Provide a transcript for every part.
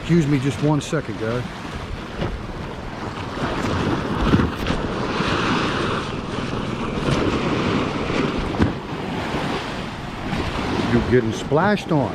Excuse me just 1 second, guys. You're getting splashed on.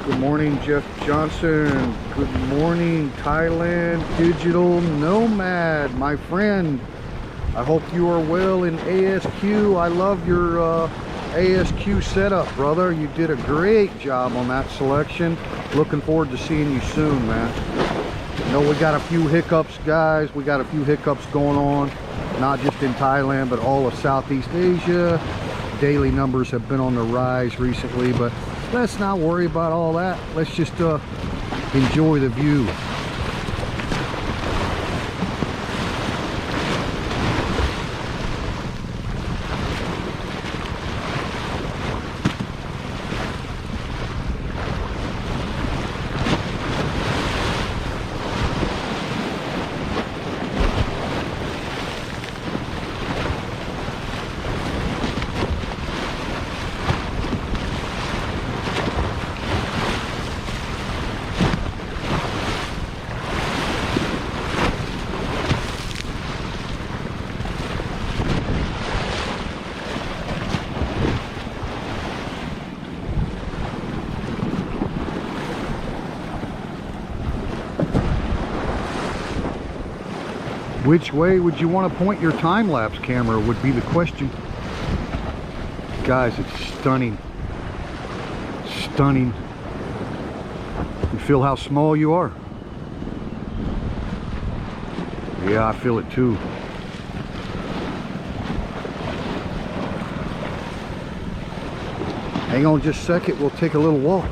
Good morning, Jeff Johnson. Good morning, Thailand digital nomad, my friend. I hope you are well in ASQ. I love your ASQ setup, brother. You did a great job on that selection. Looking forward to seeing you soon, man. You know, we got a few hiccups, guys. We got a few hiccups going on, not just in Thailand, but all of Southeast Asia. Daily numbers have been on the rise recently, but let's not worry about all that. Let's just enjoy the view. Which way would you want to point your time-lapse camera would be the question. Guys, it's stunning. Stunning. You feel how small you are? Yeah, I feel it too. Hang on just a second, we'll take a little walk.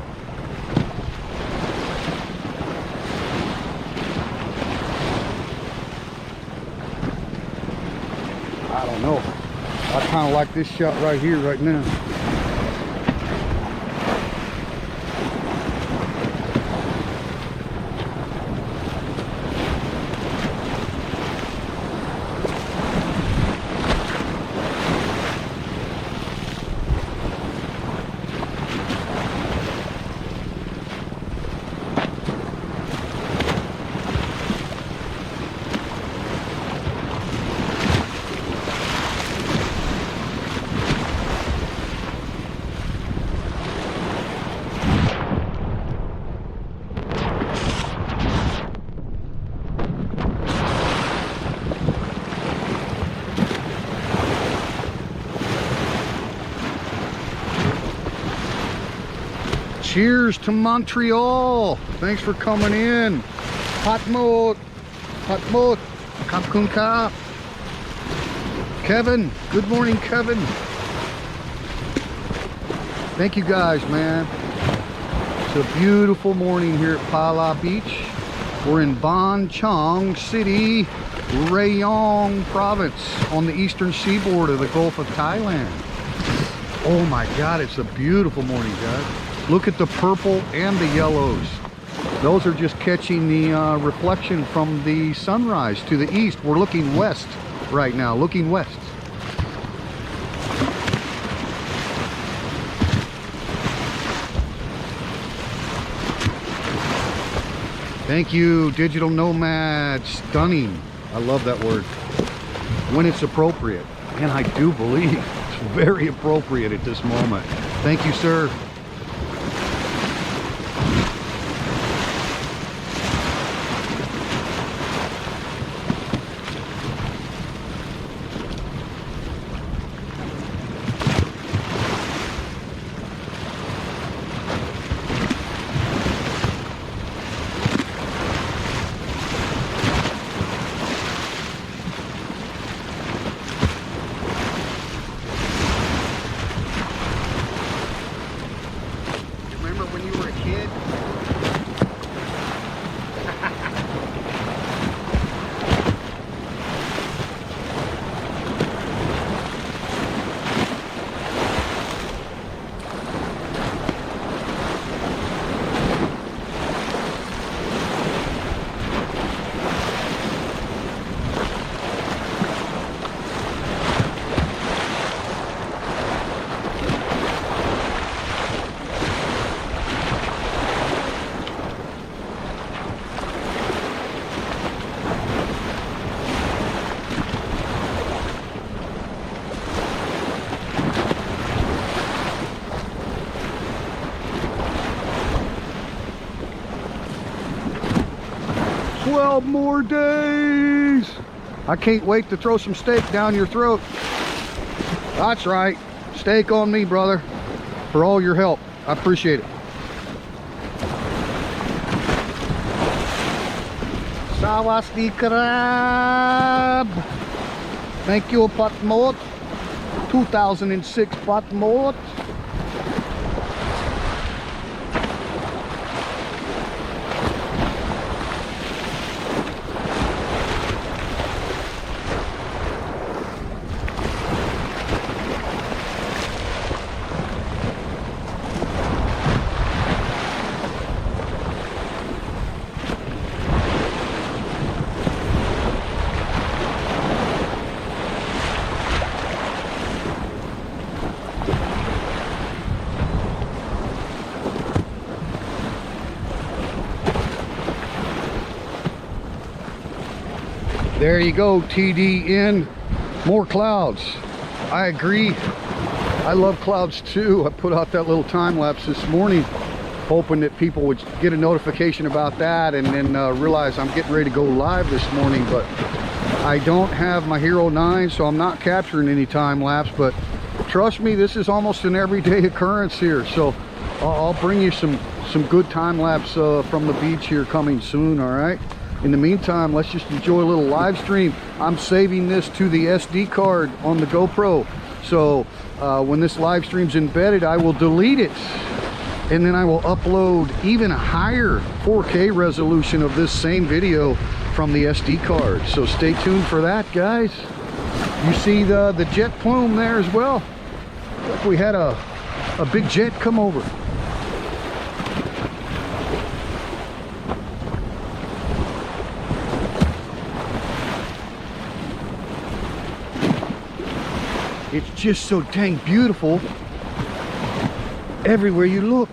I don't know. I kind of like this shot right here, right now. Cheers to Montreal. Thanks for coming in. Hot mode. Khop khun kap. Kevin. Good morning, Kevin. Thank you guys, man. It's a beautiful morning here at Phala Beach. We're in Ban Chang City, Rayong province on the eastern seaboard of the Gulf of Thailand. Oh my God, it's a beautiful morning, guys. Look at the purple and the yellows. Those are just catching the reflection from the sunrise to the east. We're looking west right now, looking west. Thank you, Digital Nomad. Stunning. I love that word. When it's appropriate. And I do believe it's very appropriate at this moment. Thank you, sir. More days. I can't wait to throw some steak down your throat. That's right. Steak on me, brother, for all your help. I appreciate it. Sawasdi Krab. Thank you, Patmot. 2006 Patmot. There you go, TDN. More clouds. I agree. I love clouds too. I put out that little time lapse this morning, hoping that people would get a notification about that and then realize I'm getting ready to go live this morning. But I don't have my Hero 9, so I'm not capturing any time lapse. But trust me, this is almost an everyday occurrence here. So I'll bring you some good time lapse from the beach here coming soon. All right. In the meantime, let's just enjoy a little live stream. I'm saving this to the SD card on the GoPro. So when this live stream's embedded, I will delete it. And then I will upload even a higher 4K resolution of this same video from the SD card. So stay tuned for that, guys. You see the jet plume there as well. Like we had a big jet come over. It's just so dang beautiful everywhere you look.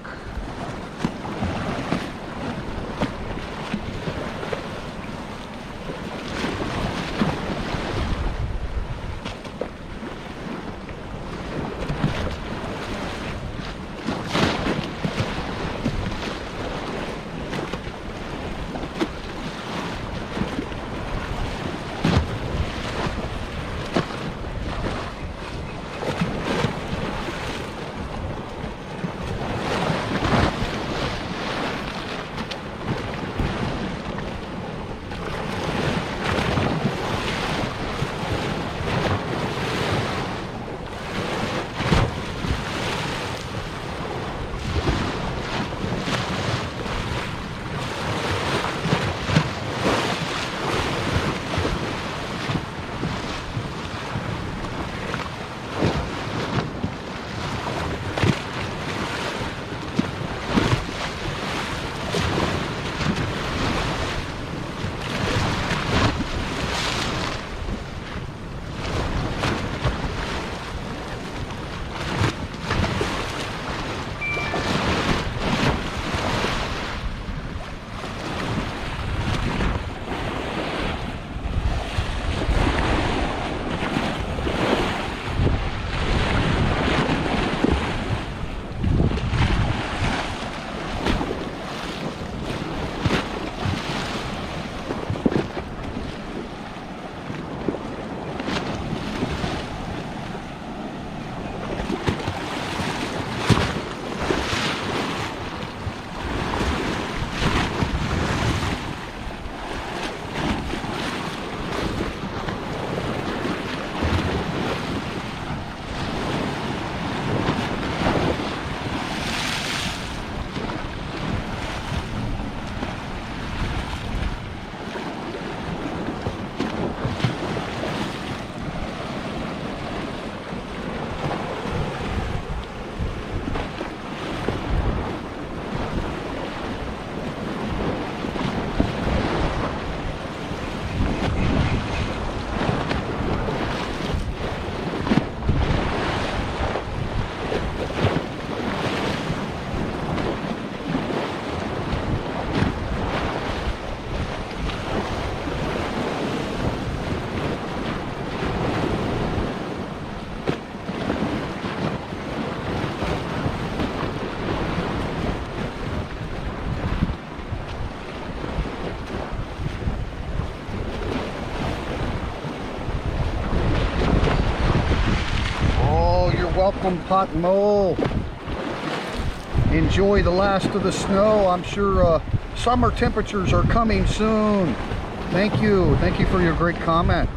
welcome, Pot Mole. Enjoy the last of the snow. I'm sure summer temperatures are coming soon. Thank you for your great comment.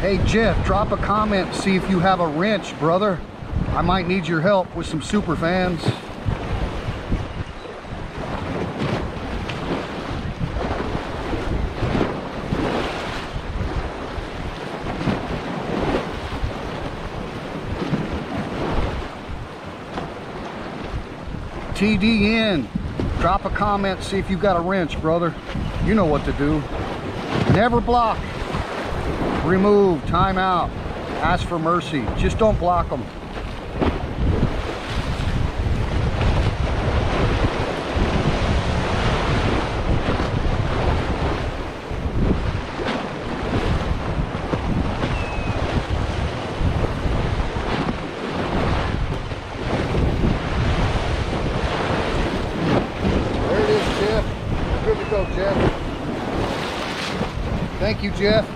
Hey Jeff, drop a comment, see if you have a wrench, brother. I might need your help with some super fans. TDN, drop a comment, see if you got a wrench, brother. You know what to do. Never block. Remove, time out, ask for mercy. Just don't block them. There it is, Jeff. Good to go, Jeff. Thank you, Jeff.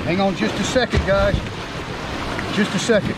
Hang on just a second, guys. Just a second.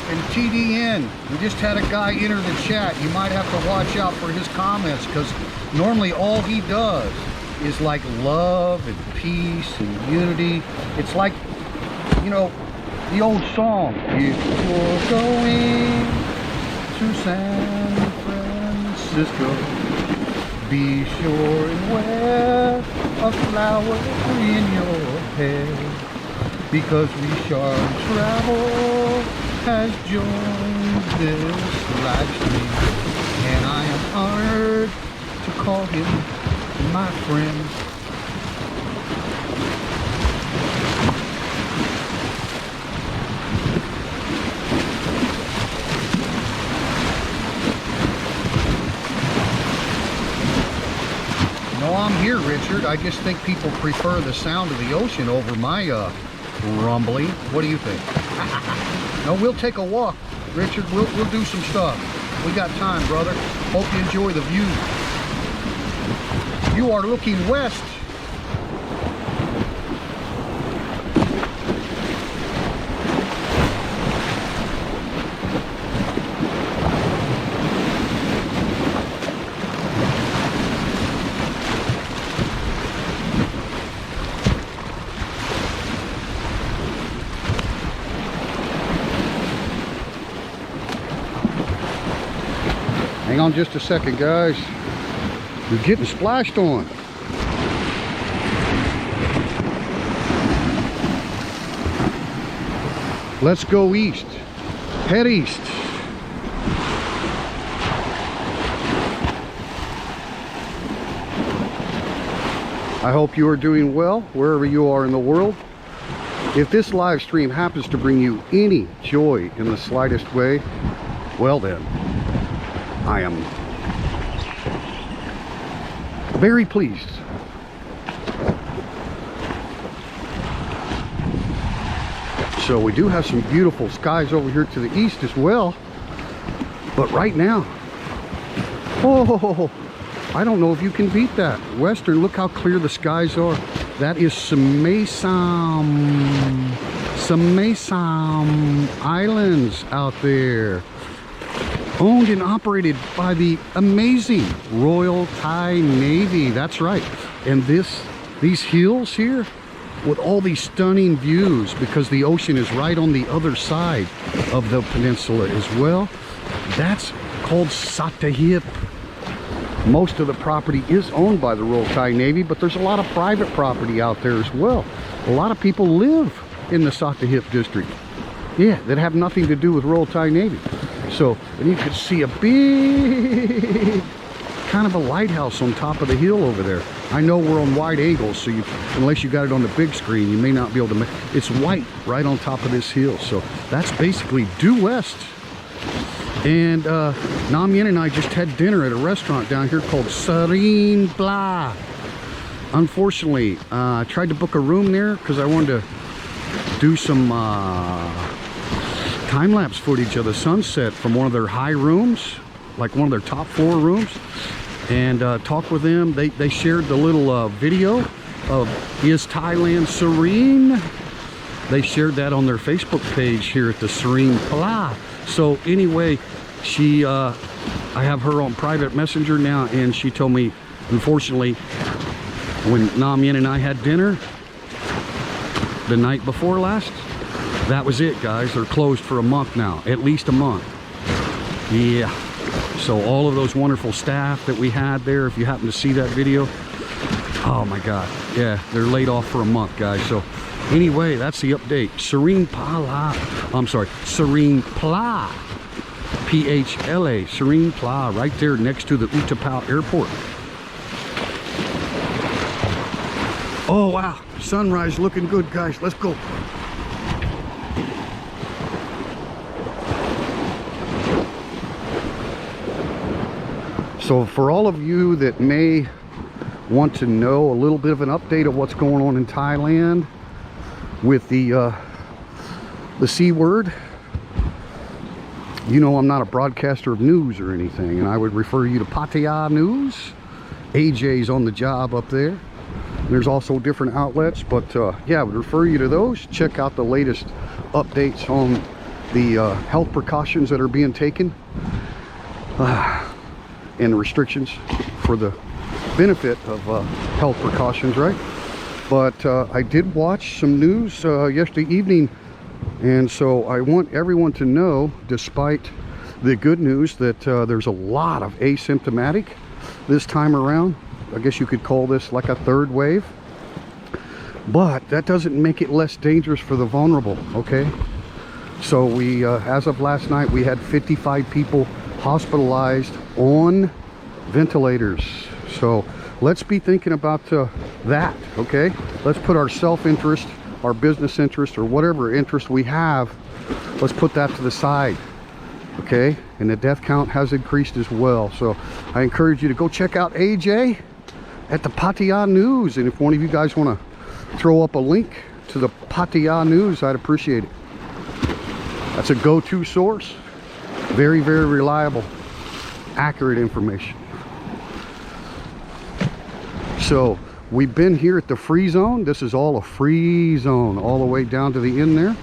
and TDN. We just had a guy enter the chat. You might have to watch out for his comments, because normally all he does is like love and peace and unity. It's like, you know, the old song, if you're going to San Francisco, be sure and wear a flower in your hair, because We Shall Travel has joined this live stream, and I am honored to call him my friend. No, I'm here, Richard. I just think people prefer the sound of the ocean over my rumbling. What do you think? No, we'll take a walk, Richard. We'll do some stuff. We got time, brother. Hope you enjoy the view. You are looking west. Hang on just a second, guys. You're getting splashed on. Let's go east. Head east. I hope you are doing well wherever you are in the world. If this live stream happens to bring you any joy in the slightest way, well then, I am very pleased. So we do have some beautiful skies over here to the east as well. But right now, oh, I don't know if you can beat that. Western, look how clear the skies are. That is Sumesam Islands out there. Owned and operated by the amazing Royal Thai Navy. That's right. And these hills here with all these stunning views, because the ocean is right on the other side of the peninsula as well. That's called Sattahip. Most of the property is owned by the Royal Thai Navy, but there's a lot of private property out there as well. A lot of people live in the Sattahip district. Yeah, that have nothing to do with Royal Thai Navy. So, and you could see a big kind of a lighthouse on top of the hill over there. I know we're on wide angles, so unless you got it on the big screen, you may not be able to make it's white right on top of this hill. So that's basically due west. And Nam Yen and I just had dinner at a restaurant down here called Serene Phala. Unfortunately, I tried to book a room there because I wanted to do some time-lapse footage of the sunset from one of their high rooms, like one of their top floor rooms, and talk with them. They shared the little video of Is Thailand Serene? They shared that on their Facebook page here at the Serene Phala. So anyway, I have her on private messenger now, and she told me, unfortunately, when Nam Yen and I had dinner the night before last, that was it, guys. They're closed for a month now, at least a month. Yeah. So all of those wonderful staff that we had there, if you happen to see that video, oh my God, yeah, they're laid off for a month, guys. So anyway, that's the update. Serene Phala, I'm sorry, Serene Phala, P-H-L-A, Serene Phala, right there next to the Utapao Airport. Oh wow, sunrise looking good, guys. Let's go. So for all of you that may want to know a little bit of an update of what's going on in Thailand with the C word, you know I'm not a broadcaster of news or anything, and I would refer you to Pattaya News. AJ's on the job up there. There's also different outlets, but yeah, I would refer you to those. Check out the latest updates on the health precautions that are being taken and restrictions for the benefit of health precautions, right? But I did watch some news yesterday evening, and so I want everyone to know, despite the good news, that there's a lot of asymptomatic this time around. I guess you could call this like a third wave, but that doesn't make it less dangerous for the vulnerable, okay? So we, as of last night, we had 55 people hospitalized on ventilators. So let's be thinking about that, okay? Let's put our self-interest, our business interest, or whatever interest we have, let's put that to the side, okay? And the death count has increased as well. So I encourage you to go check out AJ at the Pattaya News, and if one of you guys want to throw up a link to the Pattaya News, I'd appreciate it. That's a go-to source. Very, very reliable, accurate information. So we've been here at the free zone. This is all a free zone, all the way down to the end there.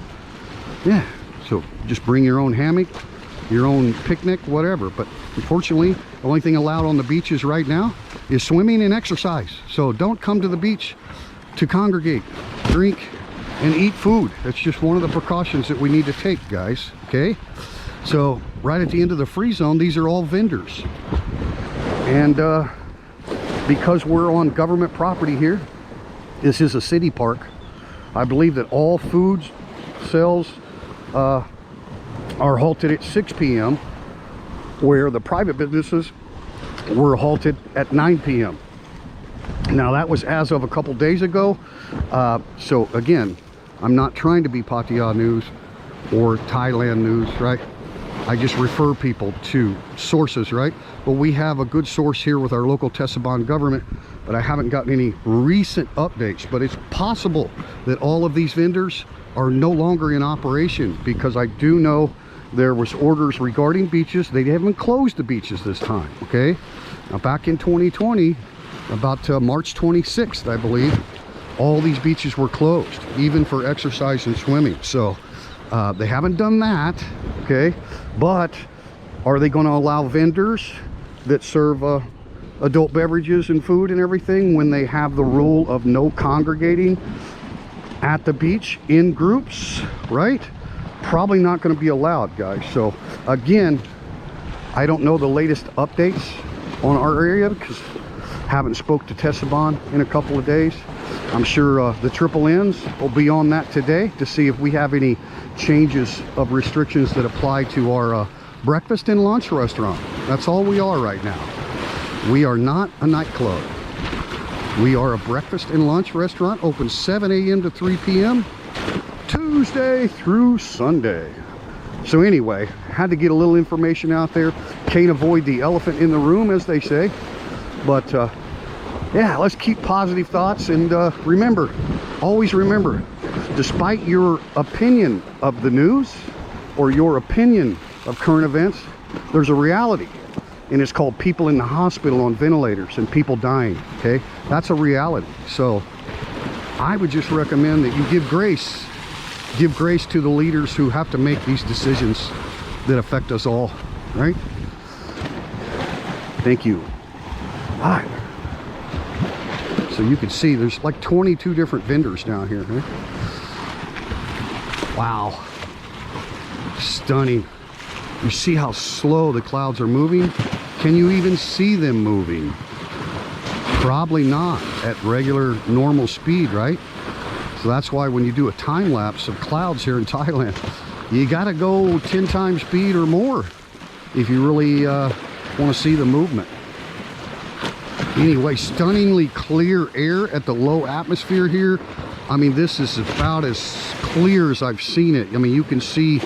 Yeah, so just bring your own hammock, your own picnic, whatever. But unfortunately, the only thing allowed on the beaches right now is swimming and exercise. So don't come to the beach to congregate, drink, and eat food. That's just one of the precautions that we need to take, guys, okay? So right at the end of the free zone, these are all vendors. And because we're on government property here, this is a city park, I believe that all food sales are halted at 6 p.m. where the private businesses were halted at 9 p.m. Now that was as of a couple days ago. So again, I'm not trying to be Pattaya News or Thailand News, right? I just refer people to sources, right? But we have a good source here with our local Tesabon government, but I haven't gotten any recent updates. But it's possible that all of these vendors are no longer in operation, because I do know there was orders regarding beaches. They haven't closed the beaches this time, okay? Now back in 2020, about March 26th, I believe, all these beaches were closed, even for exercise and swimming. So they haven't done that, okay? But are they going to allow vendors that serve adult beverages and food and everything when they have the rule of no congregating at the beach in groups, right? Probably not going to be allowed, guys. So again, I don't know the latest updates on our area because I haven't spoke to Tesabon in a couple of days. I'm sure the triple N's will be on that today to see if we have any changes of restrictions that apply to our breakfast and lunch restaurant. That's all we are right now. We are not a nightclub. We are a breakfast and lunch restaurant, open 7 a.m. to 3 p.m. Tuesday through Sunday. So anyway, had to get a little information out there. Can't avoid the elephant in the room, as they say. But yeah, let's keep positive thoughts, and remember, always remember, despite your opinion of the news or your opinion of current events, there's a reality, and it's called people in the hospital on ventilators and people dying, okay? That's a reality. So I would just recommend that you give grace to the leaders who have to make these decisions that affect us all, right? Thank you. All right. So you can see there's like 22 different vendors down here, right? Wow. Stunning. You see how slow the clouds are moving? Can you even see them moving? Probably not at regular normal speed, right? So that's why when you do a time lapse of clouds here in Thailand, you gotta go 10 times speed or more if you really want to see the movement. Anyway, stunningly clear air at the low atmosphere here. I mean, this is about as clear as I've seen it. I mean, you can see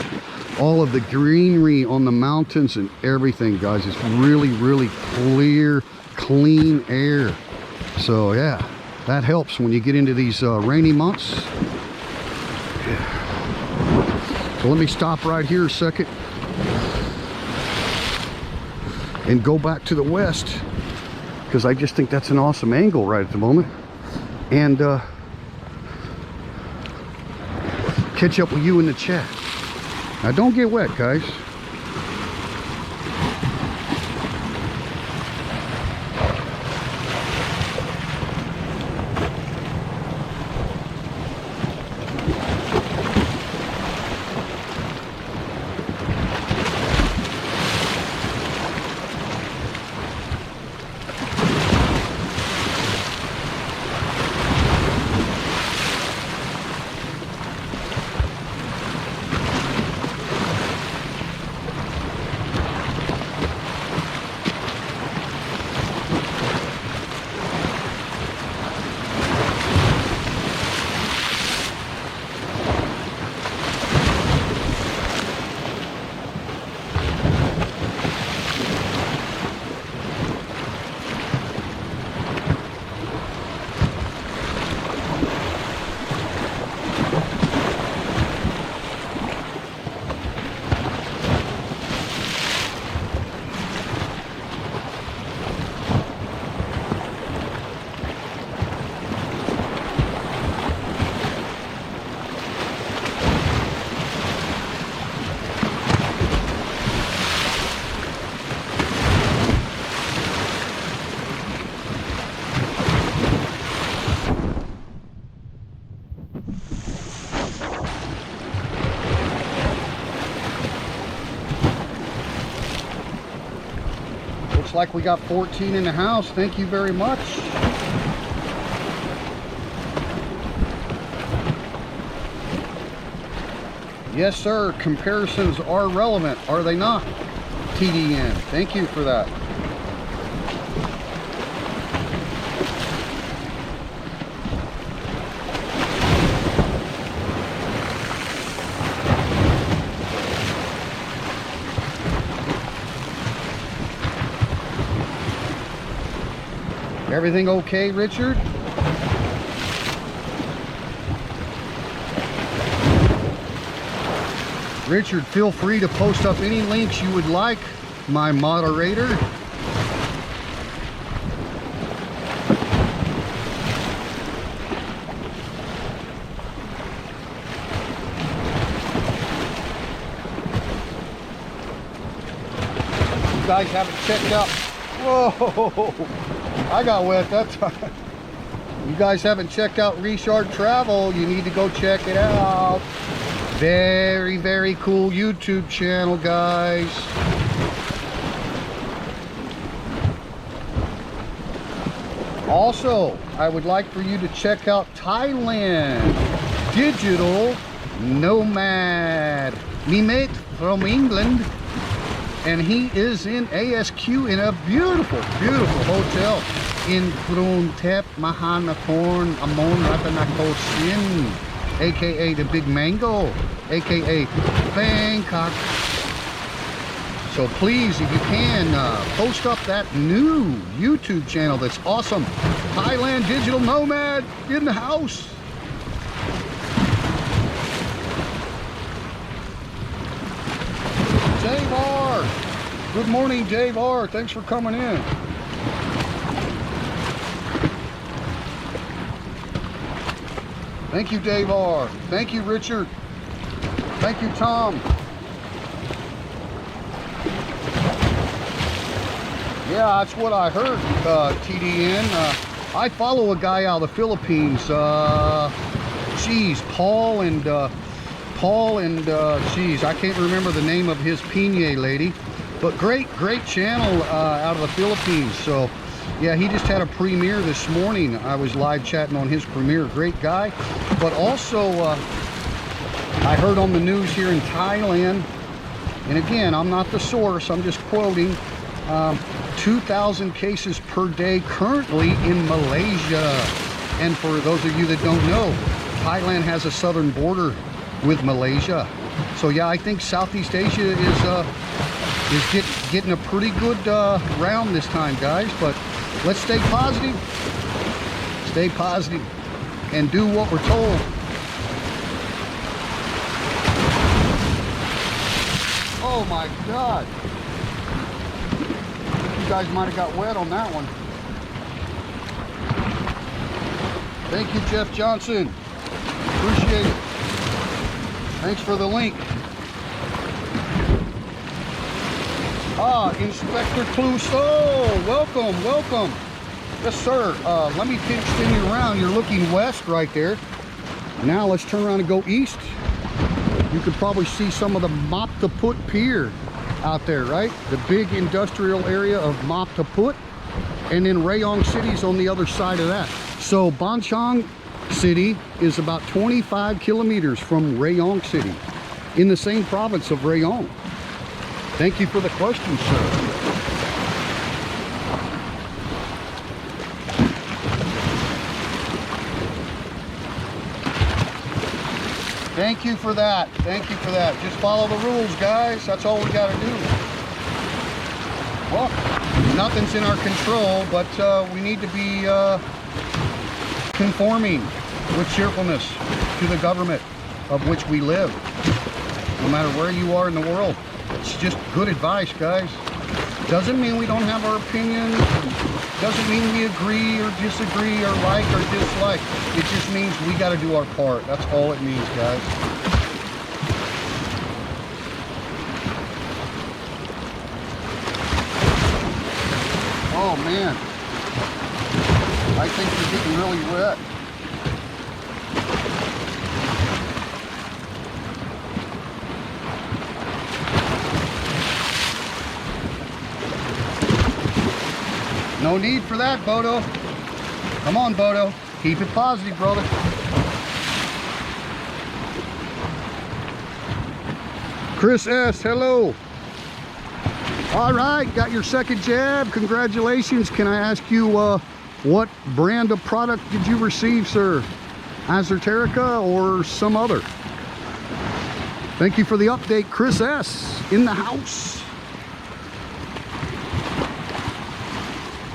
all of the greenery on the mountains and everything, guys. It's really, really clear, clean air. So yeah, that helps when you get into these rainy months. Yeah. So let me stop right here a second and go back to the west, because I just think that's an awesome angle right at the moment, and catch up with you in the chat. Now don't get wet, guys. Looks like we got 14 in the house. Thank you very much. Yes, sir. Comparisons are relevant, are they not? TDN. Thank you for that. Everything okay, Richard? Richard, feel free to post up any links you would like, my moderator. You guys haven't checked out. Whoa! I got wet that time. You guys haven't checked out Richard Travel, you need to go check it out. Very, very cool YouTube channel, guys. Also, I would like for you to check out Thailand Digital Nomad. Me mate from England, and he is in ASQ in a beautiful, beautiful hotel in Kruntep Mahanakorn Amon Ratanakosin, aka the Big Mango, aka Bangkok. So please, if you can, post up that new YouTube channel that's awesome. Thailand Digital Nomad in the house. Dave R. Good morning, Dave R. Thanks for coming in. Thank you, Dave R. Thank you, Richard. Thank you, Tom. Yeah, that's what I heard, TDN. I follow a guy out of the Philippines. Geez, Paul and geez, I can't remember the name of his Pine lady. But great channel out of the Philippines. So, yeah, he just had a premiere this morning. I was live chatting on his premiere. Great guy. But also, I heard on the news here in Thailand, and again, I'm not the source, I'm just quoting, 2,000 cases per day currently in Malaysia. And for those of you that don't know, Thailand has a southern border with Malaysia. So yeah, I think Southeast Asia is getting a pretty good round this time, guys. But let's stay positive, and do what we're told. Oh my God. You guys might have got wet on that one. Thank you, Jeff Johnson. Appreciate it. Thanks for the link. Inspector Clouseau, welcome, welcome. Yes, sir. Let me spin you around. You're looking west right there. Now let's turn around and go east. You could probably see some of the Maptaput Pier out there, right? The big industrial area of Maptaput. And then Rayong City's on the other side of that. So Banchang City is about 25 kilometers from Rayong City in the same province of Rayong. Thank you for the question, sir. Thank you for that. Thank you for that. Just follow the rules, guys. That's all we got to do. Well, nothing's in our control, but we need to be conforming with cheerfulness to the government of which we live, no matter where you are in the world. It's just good advice, guys. Doesn't mean we don't have our opinion. Doesn't mean we agree or disagree or like or dislike. It just means we got to do our part. That's all it means, guys. Oh man, I think you're getting really wet. No need for that, Bodo. Come on, Bodo. Keep it positive, brother. Chris S., hello. All right, got your second jab. Congratulations. Can I ask you what brand of product did you receive, sir? Azerterica or some other? Thank you for the update, Chris S. in the house.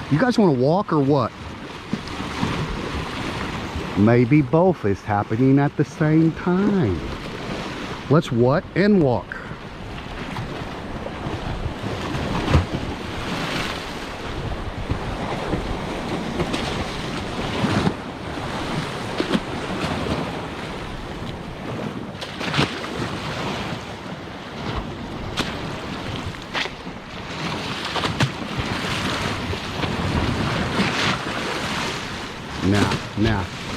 You guys want to walk or what? Maybe both is happening at the same time. Let's what and walk.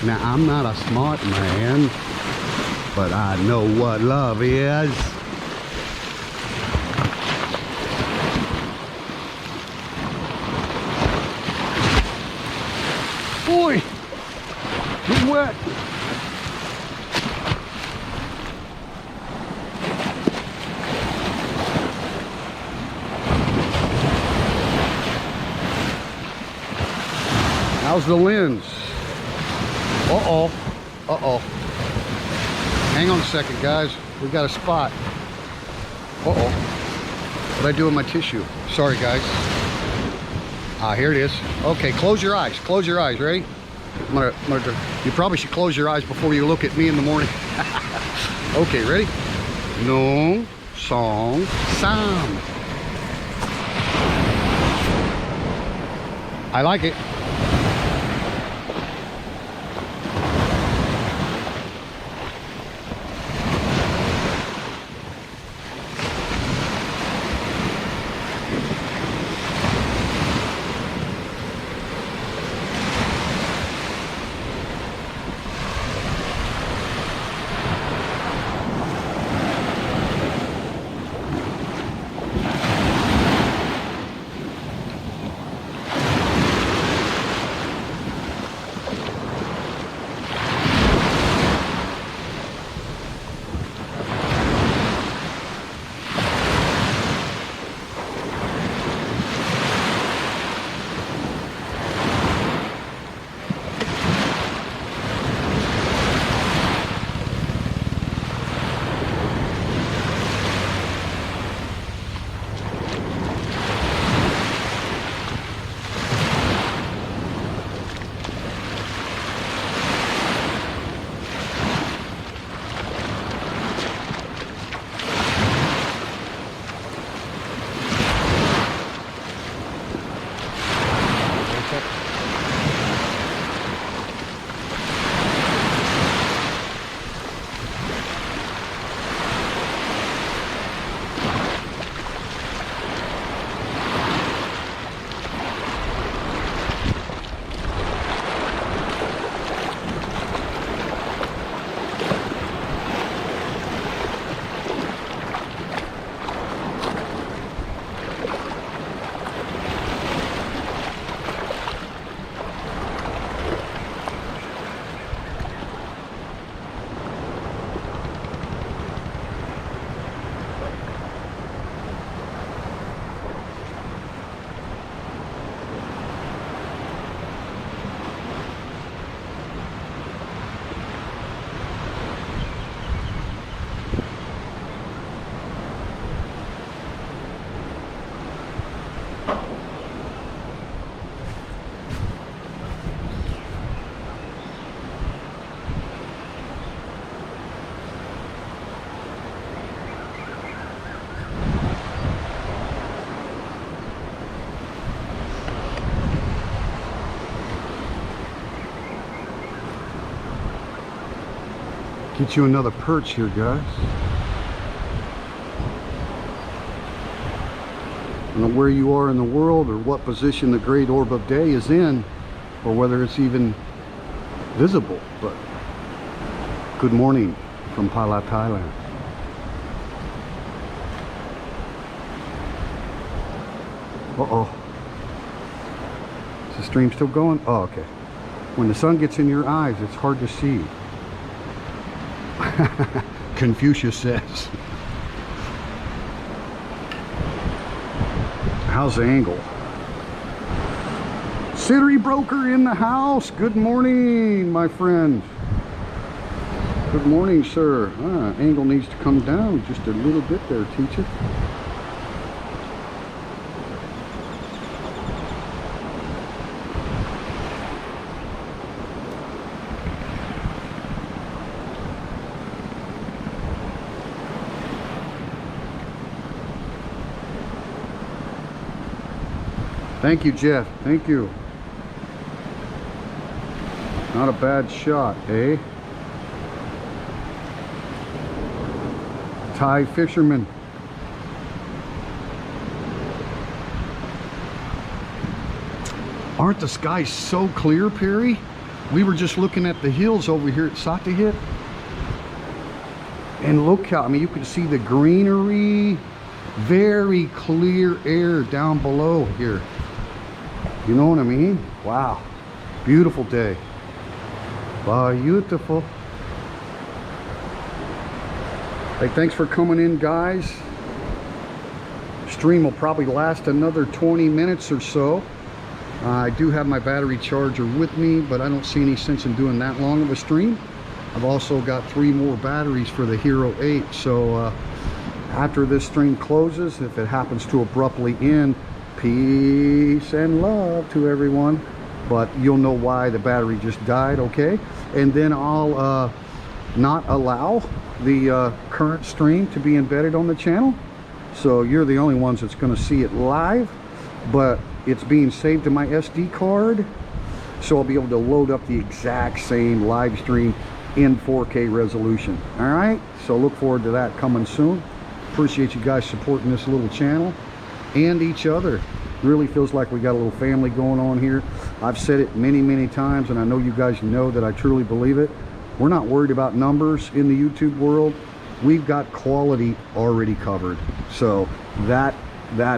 Now, I'm not a smart man, but I know what love is. Boy, get wet. How's the lens? Uh-oh. Uh-oh. Hang on a second, guys. We got a spot. Uh-oh. What'd I do with my tissue? Sorry, guys. Ah, here it is. Okay, close your eyes. Close your eyes. Ready? You probably should close your eyes before you look at me in the morning. Okay, ready? Nong, song, sam. I like it. Get you another perch here, guys. I don't know where you are in the world or what position the great orb of day is in, or whether it's even visible, but good morning from Phala, Thailand. Uh-oh. Is the stream still going? Oh, okay. When the sun gets in your eyes, it's hard to see. Confucius says. How's the angle? City broker in the house. Good morning, my friend. Good morning, sir. Angle needs to come down just a little bit there, teacher. Thank you, Jeff. Thank you. Not a bad shot, eh? Thai fisherman. Aren't the skies so clear, Perry? We were just looking at the hills over here at Sattahit. And look how, I mean, you can see the greenery. Very clear air down below here. You know what I mean? Wow. Beautiful day. Beautiful. Hey, thanks for coming in, guys. Stream will probably last another 20 minutes or so. I do have my battery charger with me, but I don't see any sense in doing that long of a stream. I've also got 3 more batteries for the Hero 8, so after this stream closes, if it happens to abruptly end, peace and love to everyone, but you'll know why the battery just died, okay? And then I'll not allow the current stream to be embedded on the channel, so you're the only ones that's going to see it live, but it's being saved to my SD card, so I'll be able to load up the exact same live stream in 4K resolution. All right, so look forward to that coming soon. Appreciate you guys supporting this little channel and each other. Really feels like we got a little family going on here. I've said it many times, and I know you guys know that I truly believe it. We're not worried about numbers in the YouTube world. We've got quality already covered, so that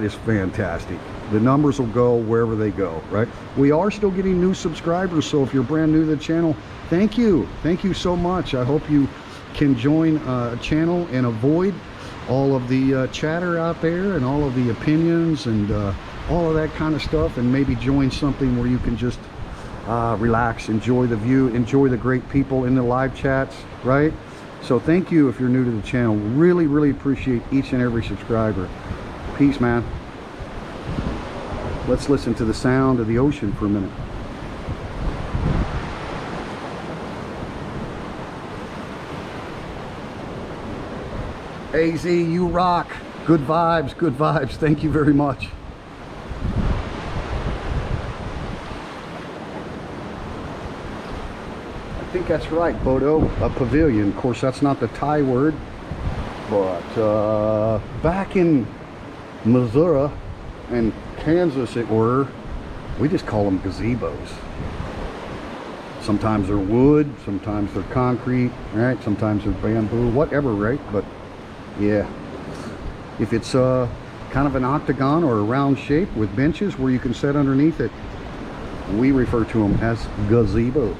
is fantastic. The numbers will go wherever they go, right? We are still getting new subscribers, so if you're brand new to the channel, thank you so much. I hope you can join a channel and avoid all of the chatter out there and all of the opinions and all of that kind of stuff, and maybe join something where you can just relax, enjoy the view, enjoy the great people in the live chats, right? So thank you if you're new to the channel. Really appreciate each and every subscriber. Peace, man. Let's listen to the sound of the ocean for a minute. AZ, you rock. Good vibes. Thank you very much. I think that's right, Bodo. A pavilion. Of course, that's not the Thai word, but back in Missouri and Kansas, we just call them gazebos. Sometimes they're wood, sometimes they're concrete, right? Sometimes they're bamboo, whatever, right? But yeah, if it's kind of an octagon or a round shape with benches where you can sit underneath it, we refer to them as gazebos.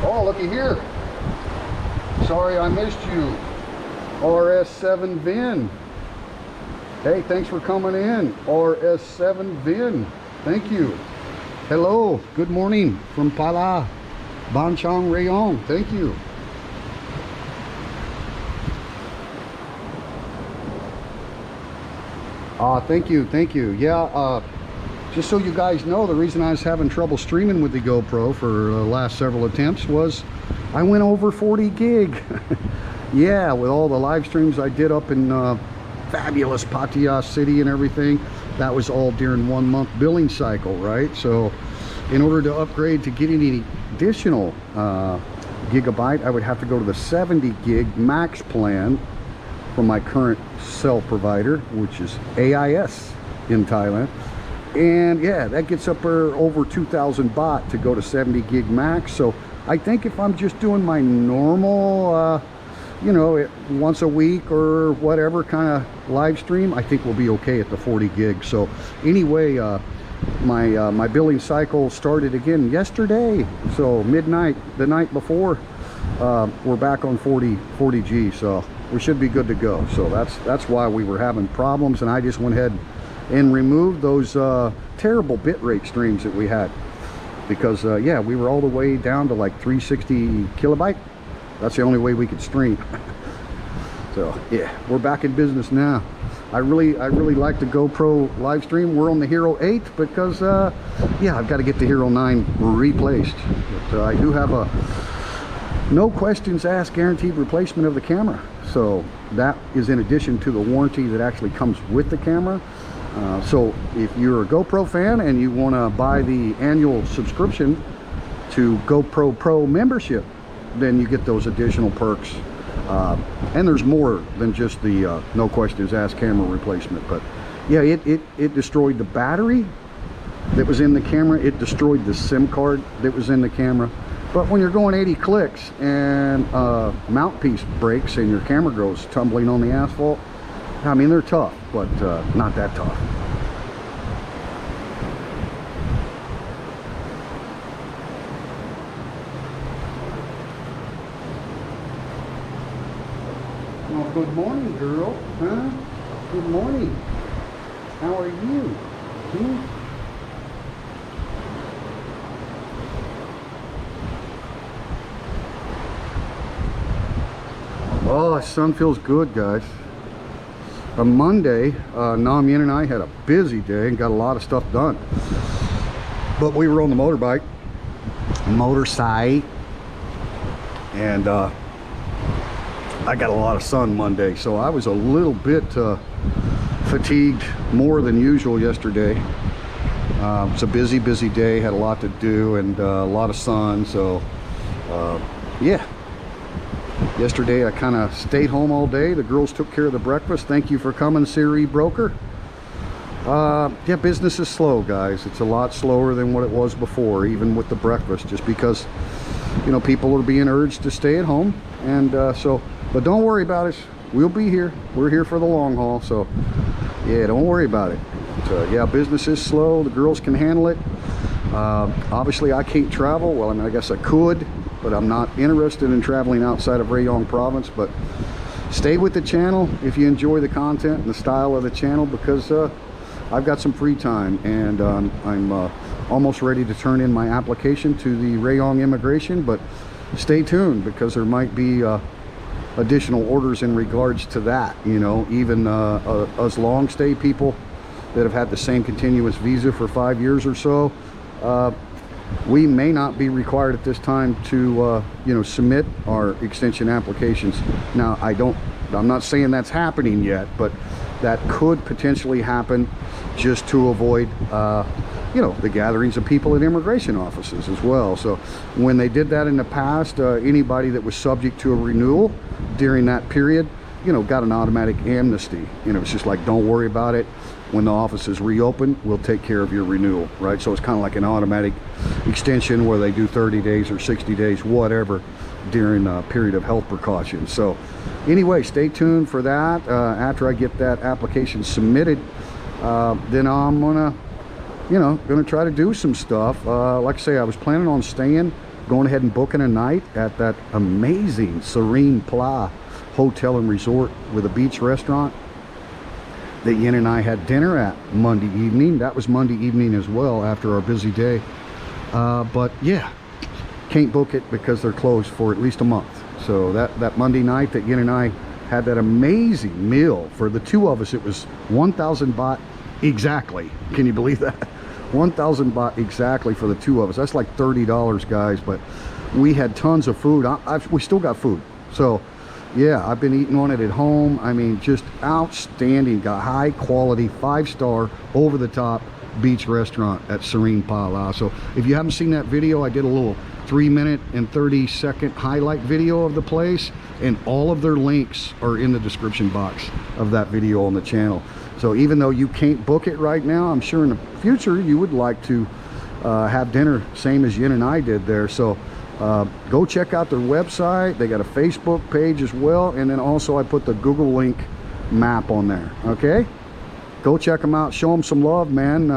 Oh, looky here. Sorry I missed you. RS7 Vin. Hey, thanks for coming in. RS7 Vin. Thank you. Hello. Good morning from Phala. Chang, Rayong. Thank you. Thank you. Yeah, just so you guys know, the reason I was having trouble streaming with the GoPro for the last several attempts was I went over 40 gig. Yeah, with all the live streams I did up in fabulous Pattaya city and everything. That was all during 1 month billing cycle, right? So in order to upgrade to get any additional gigabyte, I would have to go to the 70 gig max plan from my current cell provider, which is AIS in Thailand. And yeah, that gets up over 2,000 baht to go to 70 gig max. So I think if I'm just doing my normal, you know, once a week or whatever kind of live stream, I think we'll be okay at the 40 gig. So anyway, my billing cycle started again yesterday. So midnight, the night before, we're back on 40G. So we should be good to go. So that's why we were having problems, and I just went ahead and removed those terrible bitrate streams that we had, because yeah, we were all the way down to like 360 kilobyte. That's the only way we could stream. So yeah, we're back in business now. I really like the GoPro live stream. We're on the Hero 8 because yeah, I've got to get the Hero 9 replaced. But I do have a no questions asked guaranteed replacement of the camera. So that is in addition to the warranty that actually comes with the camera. So if you're a GoPro fan and you want to buy the annual subscription to GoPro Pro membership, then you get those additional perks. And there's more than just the no questions asked camera replacement. But yeah, it destroyed the battery that was in the camera. It destroyed the SIM card that was in the camera. But when you're going 80 clicks and mouthpiece breaks and your camera goes tumbling on the asphalt, I mean, they're tough, but not that tough. Well, good morning, girl. Huh? Good morning. How are you? Hmm? Oh, the sun feels good, guys. On Monday, Nam Yin and I had a busy day and got a lot of stuff done. But we were on the motorbike, and I got a lot of sun Monday, so I was a little bit fatigued more than usual yesterday. It was a busy day, had a lot to do and a lot of sun, so yeah. Yesterday I kind of stayed home all day. The girls took care of the breakfast. Thank you for coming, Siri Broker. Yeah, business is slow, guys. It's a lot slower than what it was before, even with the breakfast, just because, you know, people are being urged to stay at home. And so, but don't worry about us. We'll be here. We're here for the long haul. So yeah, don't worry about it. But, yeah, business is slow. The girls can handle it. Obviously I can't travel. Well, I mean, I guess I could, but I'm not interested in traveling outside of Rayong province. But stay with the channel if you enjoy the content and the style of the channel, because I've got some free time, and I'm almost ready to turn in my application to the Rayong immigration. But stay tuned, because there might be additional orders in regards to that. You know, even us long stay people that have had the same continuous visa for 5 years or so, we may not be required at this time to you know, submit our extension applications. Now I'm not saying that's happening yet, but that could potentially happen, just to avoid you know, the gatherings of people at immigration offices as well. So when they did that in the past, anybody that was subject to a renewal during that period, you know, got an automatic amnesty. You know, it's just like, don't worry about it. When the offices reopen, we'll take care of your renewal, right? So it's kind of like an automatic extension where they do 30 days or 60 days, whatever, during a period of health precautions. So anyway, stay tuned for that. After I get that application submitted, then I'm gonna try to do some stuff. Like I say, I was planning on going ahead and booking a night at that amazing Serene Phala hotel and resort with a beach restaurant that Yin and I had dinner at Monday evening. That was Monday evening as well, after our busy day. But yeah, can't book it because they're closed for at least a month. So that Monday night that Yin and I had that amazing meal, for the two of us, it was 1,000 baht exactly. Can you believe that? 1,000 baht exactly for the two of us. That's like $30, guys. But we had tons of food. We still got food. So Yeah, I've been eating on it at home. I mean, just outstanding. Got high quality, 5-star, over the top beach restaurant at Serene Phala. So if you haven't seen that video, I did a little 3-minute and 30-second highlight video of the place, and all of their links are in the description box of that video on the channel. So even though you can't book it right now, I'm sure in the future you would like to have dinner same as Yin and I did there. So go check out their website. They got a Facebook page as well, and then also I put the Google link map on there. Okay, go check them out, show them some love, man.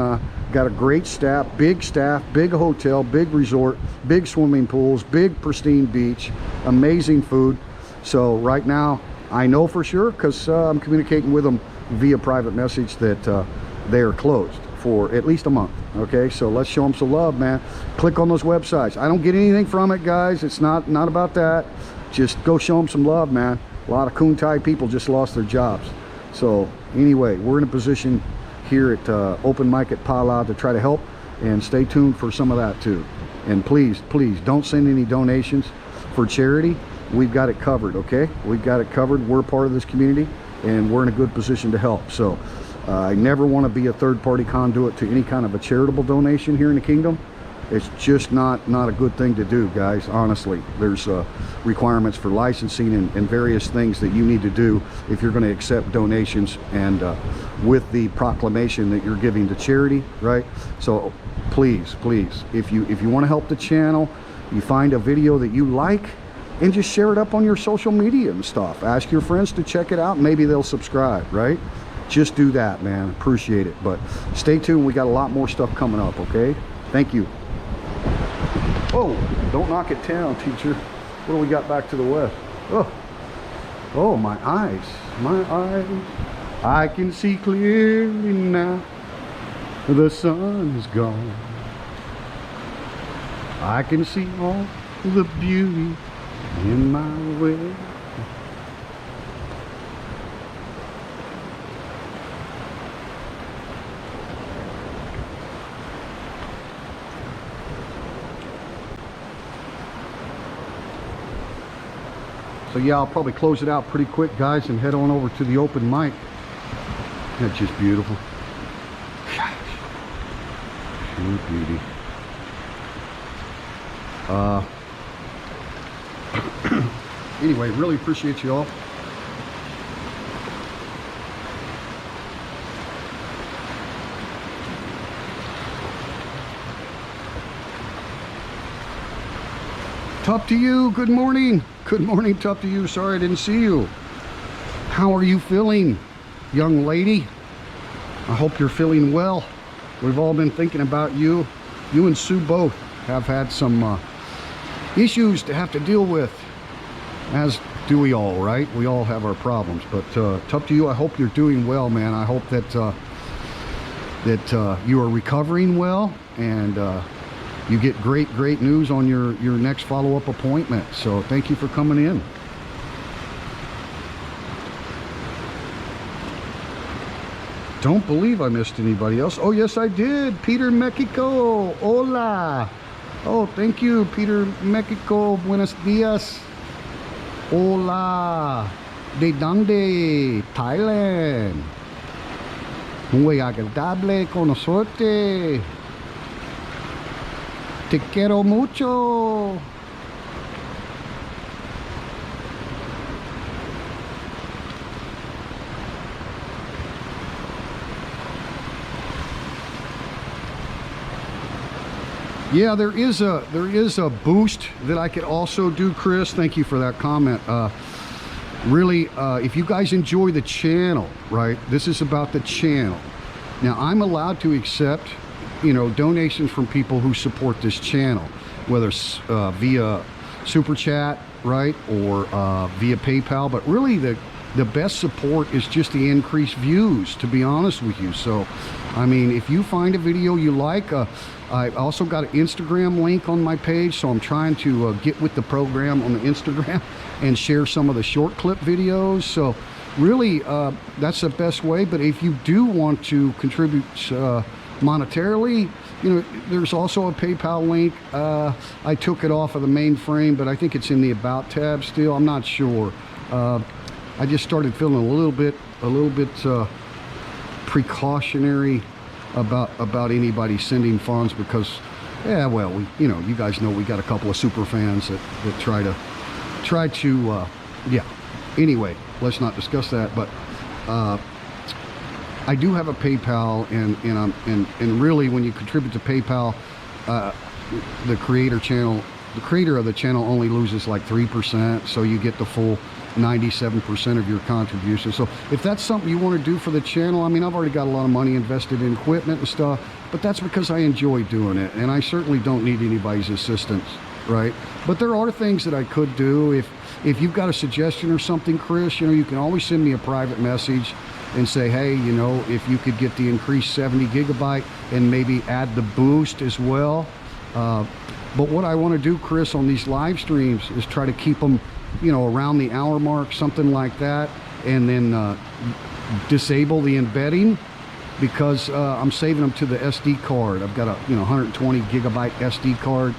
Got a great staff, big hotel, big resort, big swimming pools, big pristine beach, amazing food. So right now I know for sure, because I'm communicating with them via private message, that they are closed for at least a month. Okay, so let's show them some love, man. Click on those websites. I don't get anything from it, guys. It's not about that. Just go show them some love, man. A lot of Kun Thai people just lost their jobs. So anyway, we're in a position here at Open Mic at Phala to try to help, and stay tuned for some of that too. And please don't send any donations for charity. We've got it covered. Okay, we've got it covered. We're part of this community, and we're in a good position to help. So I never want to be a third-party conduit to any kind of a charitable donation here in the kingdom. It's just not a good thing to do, guys. Honestly, there's requirements for licensing and various things that you need to do if you're going to accept donations, and with the proclamation that you're giving to charity, right? So please, if you want to help the channel, you find a video that you like and just share it up on your social media and stuff. Ask your friends to check it out. Maybe they'll subscribe, right? Just do that, man. Appreciate it. But stay tuned. We got a lot more stuff coming up. Okay, thank you. Oh, don't knock it down, teacher. What do we got back to the west? Oh, my eyes. I can see clearly now. The sun is gone. I can see all the beauty in my way. So yeah, I'll probably close it out pretty quick, guys, and head on over to the open mic. That's just beautiful. Pure beauty. Anyway, really appreciate you all. Tough to you, good morning. Good morning, tough to you. Sorry I didn't see you. How are you feeling, young lady? I hope you're feeling well. We've all been thinking about you. You and Sue both have had some issues to have to deal with, as do we all, right? We all have our problems, but tough to you. I hope you're doing well, man. I hope that you are recovering well, and you get great news on your next follow-up appointment. So thank you for coming in. Don't believe I missed anybody else. Oh yes, I did. Peter Mexico, hola. Oh, thank you, Peter Mexico. Buenos dias. Hola. ¿De dónde? Thailand. Muy agradable conocerte. Te quiero mucho. Yeah, there is a boost that I could also do, Chris. Thank you for that comment. Really, if you guys enjoy the channel, right? This is about the channel. Now, I'm allowed to accept, you know, donations from people who support this channel, whether it's via super chat, right, or via PayPal. But really, the best support is just the increased views, to be honest with you. So, I mean, if you find a video you like, I also got an Instagram link on my page, so I'm trying to get with the program on the Instagram and share some of the short clip videos. So really, that's the best way. But if you do want to contribute monetarily, you know, there's also a PayPal link. I took it off of the main frame, but I think it's in the About tab still. I'm not sure. I just started feeling a little bit precautionary about anybody sending funds, because yeah, well, you guys know we got a couple of super fans that try to yeah, anyway, let's not discuss that. But I do have a PayPal, and really, when you contribute to PayPal, the creator of the channel only loses like 3%, so you get the full 97% of your contribution. So if that's something you want to do for the channel, I mean, I've already got a lot of money invested in equipment and stuff, but that's because I enjoy doing it, and I certainly don't need anybody's assistance, right? But there are things that I could do. If you've got a suggestion or something, Chris, you can always send me a private message and say, hey, if you could get the increased 70 gigabyte and maybe add the boost as well. But what I want to do, Chris, on these live streams is try to keep them, around the hour mark, something like that, and then disable the embedding, because I'm saving them to the SD card. I've got a 120 gigabyte SD card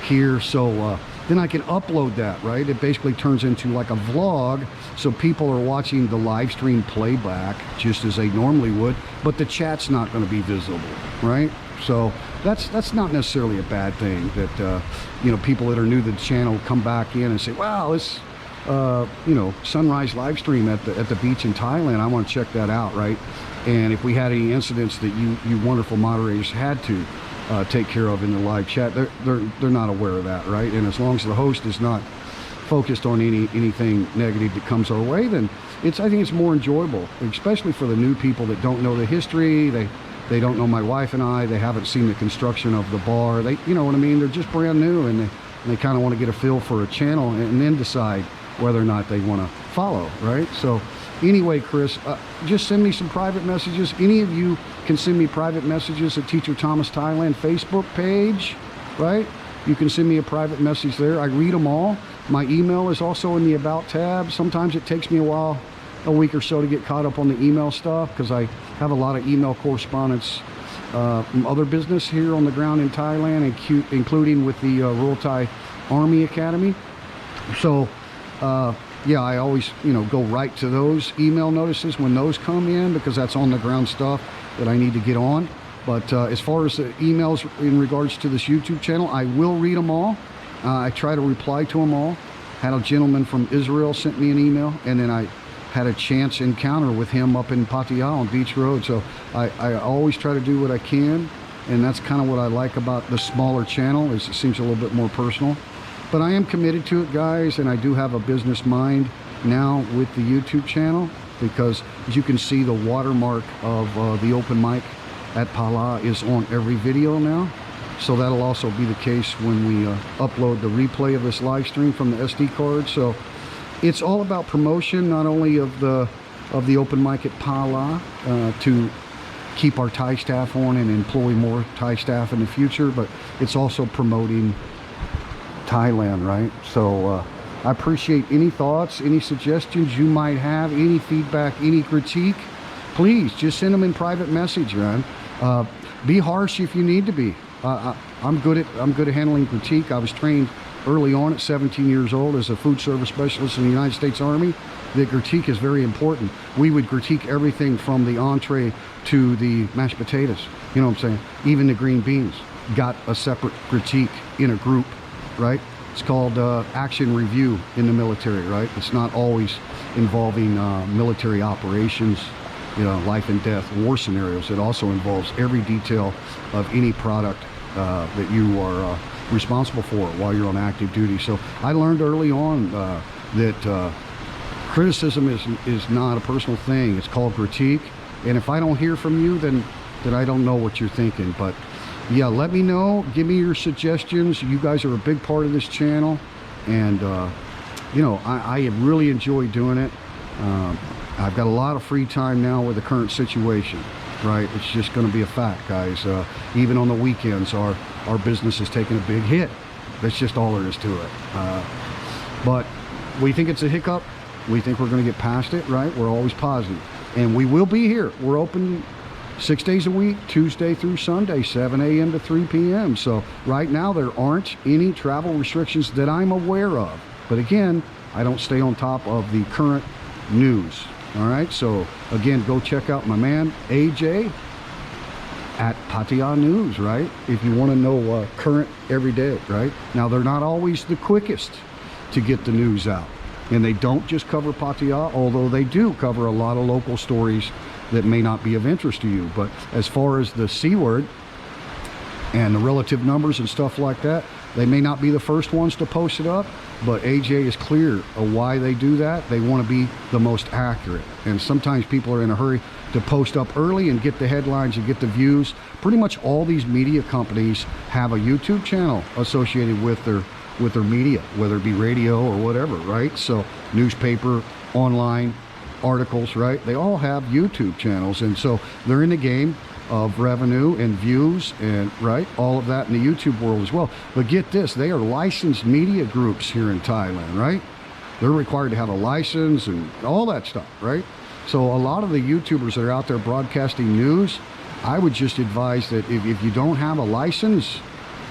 here, so then I can upload that, right? It basically turns into like a vlog, so people are watching the live stream playback just as they normally would, but the chat's not going to be visible, right? So that's not necessarily a bad thing, that people that are new to the channel come back in and say, wow, this sunrise live stream at the beach in Thailand, I want to check that out, right? And if we had any incidents that you wonderful moderators had to take care of in the live chat, they're not aware of that, right? And as long as the host is not focused on anything negative that comes our way, then I think it's more enjoyable, especially for the new people that don't know the history. They don't know my wife and I. They haven't seen the construction of the bar. You know what I mean? They're just brand new, and they kind of want to get a feel for a channel and then decide whether or not they want to follow, right? So anyway, Chris, just send me some private messages. Any of you can send me private messages at Teacher Thomas Thailand Facebook page, right? You can send me a private message there. I read them all. My email is also in the About tab. Sometimes it takes me a week or so to get caught up on the email stuff, because I have a lot of email correspondence from other business here on the ground in Thailand, including with the Royal Thai Army Academy. So yeah, I always go right to those email notices when those come in, because that's on the ground stuff that I need to get on. But as far as the emails in regards to this YouTube channel, I will read them all. I try to reply to them all. Had a gentleman from Israel sent me an email, and then I had a chance encounter with him up in Pattaya on Beach Road. So I always try to do what I can, and that's kind of what I like about the smaller channel, is it seems a little bit more personal. But I am committed to it, guys, and I do have a business mind now with the YouTube channel, because as you can see, the watermark of the open mic at Phala is on every video now. So that'll also be the case when we upload the replay of this live stream from the SD card. So it's all about promotion, not only of the open mic at Phala, to keep our Thai staff on and employ more Thai staff in the future, but it's also promoting Thailand, right? So I appreciate any thoughts, any suggestions you might have, any feedback, any critique. Please just send them in private message, man. Be harsh if you need to be. I'm good at handling critique. I was trained early on at 17 years old as a food service specialist in the United States Army. The critique is very important. We would critique everything from the entree to the mashed potatoes. You know what I'm saying? Even the green beans got a separate critique in a group, right? It's called action review in the military, right? It's not always involving military operations, life and death war scenarios. It also involves every detail of any product that you are responsible for while you're on active duty. So I learned early on that criticism is not a personal thing. It's called critique, and if I don't hear from you, then I don't know what you're thinking. But yeah, let me know. Give me your suggestions. You guys are a big part of this channel, and I have really enjoyed doing it. I've got a lot of free time now with the current situation, right? It's just going to be a fact, guys. Even on the weekends, our business is taking a big hit. That's just all there is to it. But we think it's a hiccup. We think we're going to get past it, right? We're always positive, and we will be here. We're open 6 days a week, Tuesday through Sunday, 7 a.m. to 3 p.m. So right now there aren't any travel restrictions that I'm aware of. But again, I don't stay on top of the current news. All right, so again, go check out my man AJ at Pattaya News, right? If you want to know current every day, right? Now, they're not always the quickest to get the news out, and they don't just cover Pattaya, although they do cover a lot of local stories that may not be of interest to you. But as far as the C word and the relative numbers and stuff like that, they may not be the first ones to post it up, but AJ is clear of why they do that. They want to be the most accurate, and sometimes people are in a hurry to post up early and get the headlines and get the views. Pretty much all these media companies have a YouTube channel associated with their media, whether it be radio or whatever, right? So newspaper, online, articles, right? They all have YouTube channels, and so they're in the game of revenue and views and, right, all of that in the YouTube world as well. But get this, they are licensed media groups here in Thailand, right? They're required to have a license and all that stuff, right? So a lot of the YouTubers that are out there broadcasting news, I would just advise that if you don't have a license,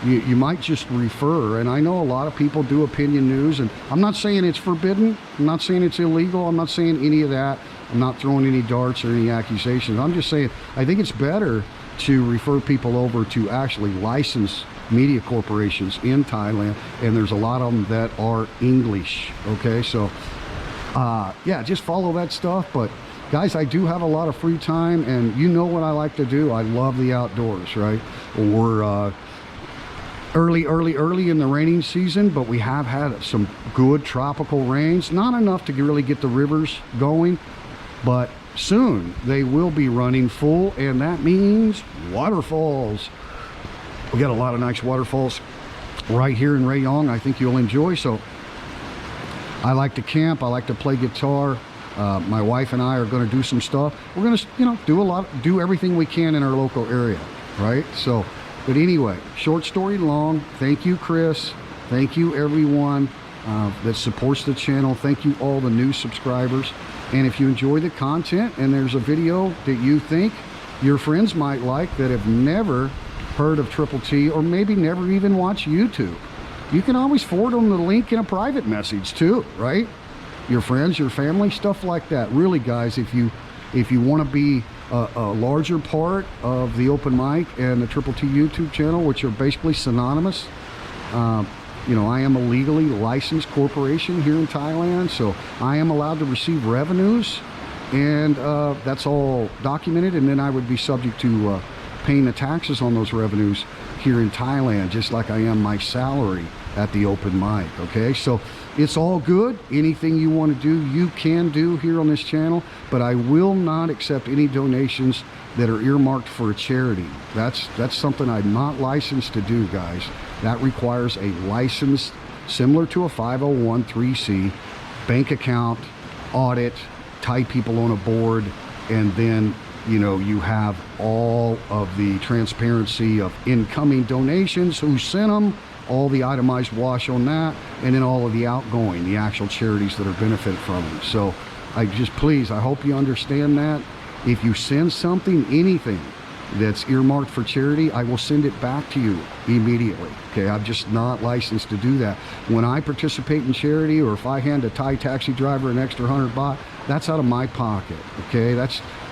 you might just refer. And I know a lot of people do opinion news, and I'm not saying it's forbidden, I'm not saying it's illegal, I'm not saying any of that, I'm not throwing any darts or any accusations. I'm just saying I think it's better to refer people over to actually licensed media corporations in Thailand, and there's a lot of them that are English. Okay, so yeah, just follow that stuff. But guys, I do have a lot of free time, and you know what I like to do. I love the outdoors, right? We're early in the raining season, but we have had some good tropical rains. Not enough to really get the rivers going, but soon they will be running full, and that means waterfalls. We got a lot of nice waterfalls right here in Rayong. I think you'll enjoy. So I like to camp, I like to play guitar. My wife and I are going to do some stuff. We're going to, you know, do everything we can in our local area, right? So, but anyway, short story long, thank you, Chris. Thank you, everyone that supports the channel. Thank you, all the new subscribers. And if you enjoy the content and there's a video that you think your friends might like that have never heard of Triple T, or maybe never even watched YouTube, you can always forward them the link in a private message too, right? Your friends, your family, stuff like that. Really, guys, if you want to be a larger part of the open mic and the Triple T YouTube channel, which are basically synonymous, you know, I am a legally licensed corporation here in Thailand, so I am allowed to receive revenues, and that's all documented, and then I would be subject to paying the taxes on those revenues here in Thailand, just like I am my salary at the open mic. Okay, so it's all good. Anything you want to do, you can do here on this channel, but I will not accept any donations that are earmarked for a charity. That's something I'm not licensed to do, guys. That requires a license similar to a 501(c) bank account, audit, Thai people on a board, and then, you know, you have all of the transparency of incoming donations, who sent them, all the itemized wash on that, and then all of the outgoing, the actual charities that are benefit from it. So I hope you understand that. If you send something, anything that's earmarked for charity, I will send it back to you immediately. Okay, I'm just not licensed to do that. When I participate in charity, or if I hand a Thai taxi driver an extra 100 baht, that's out of my pocket. Okay,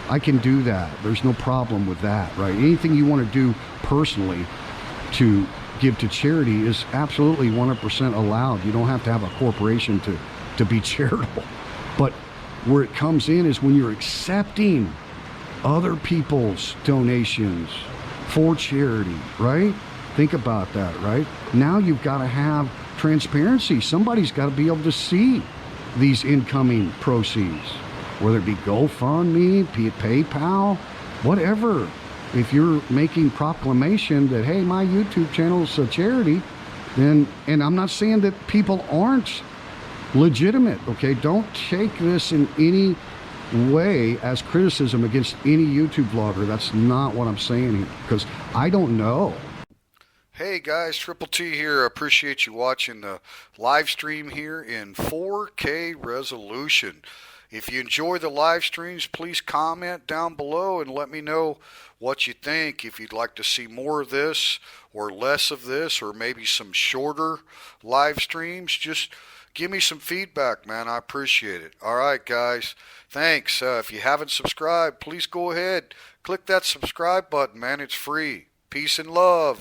I can do that. There's no problem with that, right? Anything you want to do personally to give to charity is absolutely 100% allowed. You don't have to have a corporation to be charitable. But where it comes in is when you're accepting other people's donations for charity, right? Think about that, right? Now you've got to have transparency. Somebody's got to be able to see these incoming proceeds, whether it be GoFundMe, PayPal, whatever. If you're making proclamation that, hey, my YouTube channel is a charity, then, and I'm not saying that people aren't legitimate, okay? Don't take this in any way as criticism against any YouTube vlogger. That's not what I'm saying here, because I don't know. Hey guys, Triple T here. I appreciate you watching the live stream here in 4K resolution. If you enjoy the live streams, please comment down below and let me know what you think. If you'd like to see more of this or less of this, or maybe some shorter live streams, just Give me some feedback, man. I appreciate it. All right, guys. Thanks. If you haven't subscribed, please go ahead. Click that subscribe button, man. It's free. Peace and love.